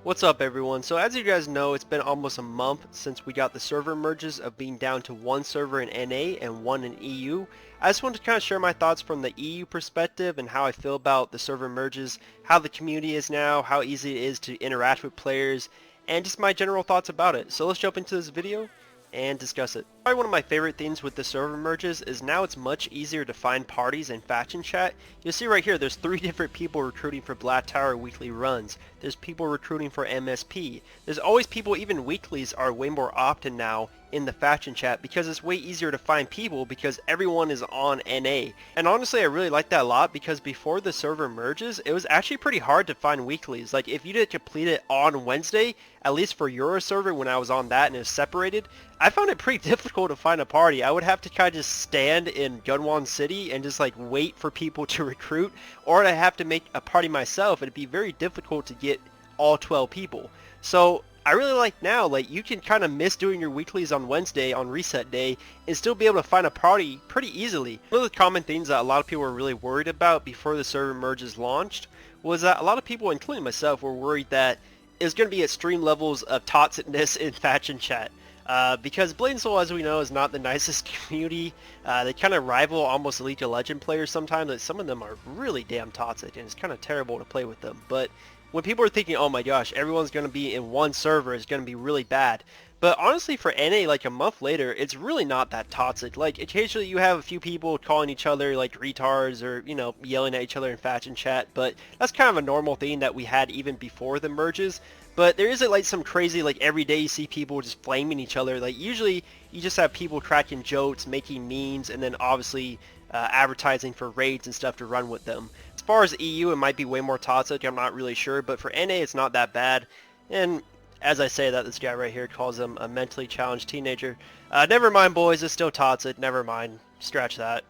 What's up everyone? So as you guys know, it's been almost a month since we got the server merges of being down to one server in NA and one in EU. I just wanted to kind of share my thoughts from the EU perspective and how I feel about the server merges, how the community is now, how easy it is to interact with players, and just my general thoughts about it. So let's jump into this video and discuss it. Probably one of my favorite things with the server merges is now it's much easier to find parties and faction chat. You'll see right here there's 3 different people recruiting for Black Tower weekly runs. There's people recruiting for MSP. There's always people, even weeklies are way more often now in the faction chat because it's way easier to find people because everyone is on NA. And honestly I really like that a lot because before the server merges it was actually pretty hard to find weeklies. Like if you didn't complete it on Wednesday, at least for your server when I was on that and it was separated, I found it pretty difficult to find a party. I would have to kind of just stand in Gunwon City and just like wait for people to recruit, or I'd have to make a party myself and it'd be very difficult to get all 12 people. So I really like now, like you can kind of miss doing your weeklies on Wednesday on reset day and still be able to find a party pretty easily. One of the common things that a lot of people were really worried about before the server merges launched was that a lot of people, including myself, were worried that it was going to be extreme levels of toxicness in faction chat. Because Blade & Soul, as we know, is not the nicest community. They kind of rival almost League of Legends players sometimes. Like, some of them are really damn toxic and it's kind of terrible to play with them. But when people are thinking, oh my gosh, everyone's going to be in one server, it's going to be really bad. But honestly, for NA, like a month later, it's really not that toxic. Like occasionally you have a few people calling each other like retards or, you know, yelling at each other in faction chat. But that's kind of a normal thing that we had even before the merges. But there isn't like some crazy, like every day you see people just flaming each other. Like usually you just have people cracking jokes, making memes, and then obviously advertising for raids and stuff to run with them. As far as EU, it might be way more toxic, I'm not really sure, but for NA it's not that bad. And as I say that, this guy right here calls him a mentally challenged teenager. Never mind boys, it's still toxic, never mind, scratch that.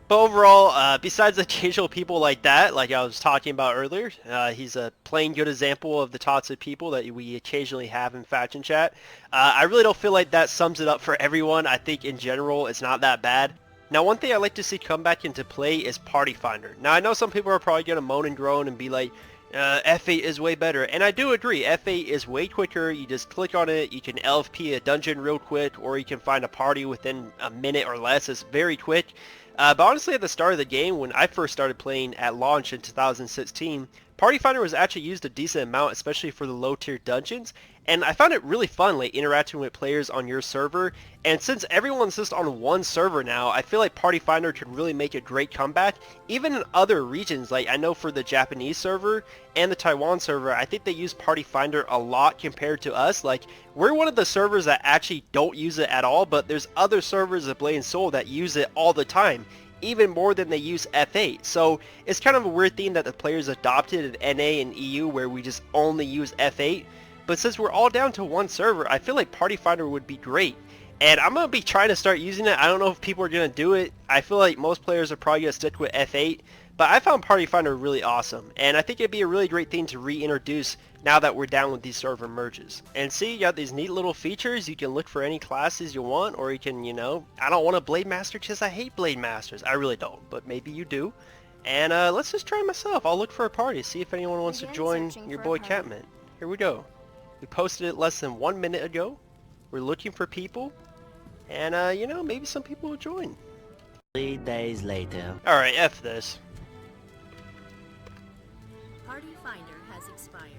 But overall, besides the occasional people like that, like I was talking about earlier, he's a plain good example of the toxic people that we occasionally have in faction chat. I really don't feel like that sums it up for everyone. I think in general it's not that bad. Now one thing I like to see come back into play is Party Finder. Now I know some people are probably going to moan and groan and be like, F8 is way better, and I do agree, F8 is way quicker. You just click on it, you can LFP a dungeon real quick, or you can find a party within a minute or less. It's very quick. But honestly at the start of the game, when I first started playing at launch in 2016, Party Finder was actually used a decent amount, especially for the low tier dungeons, and I found it really fun like interacting with players on your server. And since everyone's just on one server now, I feel like Party Finder could really make a great comeback even in other regions. Like I know for the Japanese server and the Taiwan server, I think they use Party Finder a lot compared to us. Like we're one of the servers that actually don't use it at all, but there's other servers of Blade & Soul that use it all the time, even more than they use F8. So it's kind of a weird thing that the players adopted in NA and EU where we just only use F8. But since we're all down to one server, I feel like Party Finder would be great. And I'm going to be trying to start using it. I don't know if people are going to do it. I feel like most players are probably going to stick with F8. But I found Party Finder really awesome. And I think it'd be a really great thing to reintroduce now that we're down with these server merges. And see, you got these neat little features. You can look for any classes you want, or you can, you know, I don't want a Blade Master because I hate Blade Masters. I really don't, but maybe you do. And let's just try myself. I'll look for a party, see if anyone wants to join your boy Catmint. Here we go. We posted it less than 1 minute ago. We're looking for people. And, you know, maybe some people will join. 3 days later. Alright, F this. Party Finder has expired.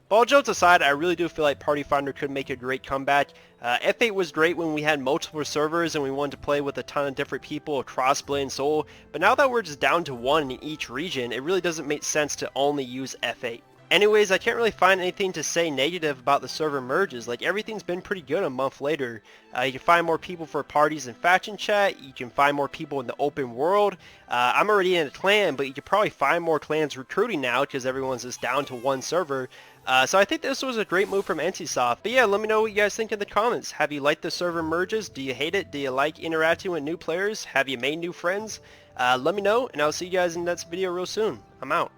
But all jokes aside, I really do feel like Party Finder could make a great comeback. F8 was great when we had multiple servers and we wanted to play with a ton of different people across Blade & Soul. But now that we're just down to one in each region, it really doesn't make sense to only use F8. Anyways, I can't really find anything to say negative about the server merges. Like everything's been pretty good a month later. You can find more people for parties and faction chat. You can find more people in the open world. I'm already in a clan, but you can probably find more clans recruiting now because everyone's just down to one server. So I think this was a great move from NCSoft. But yeah, let me know what you guys think in the comments. Have you liked the server merges? Do you hate it? Do you like interacting with new players? Have you made new friends? Let me know, and I'll see you guys in the next video real soon. I'm out.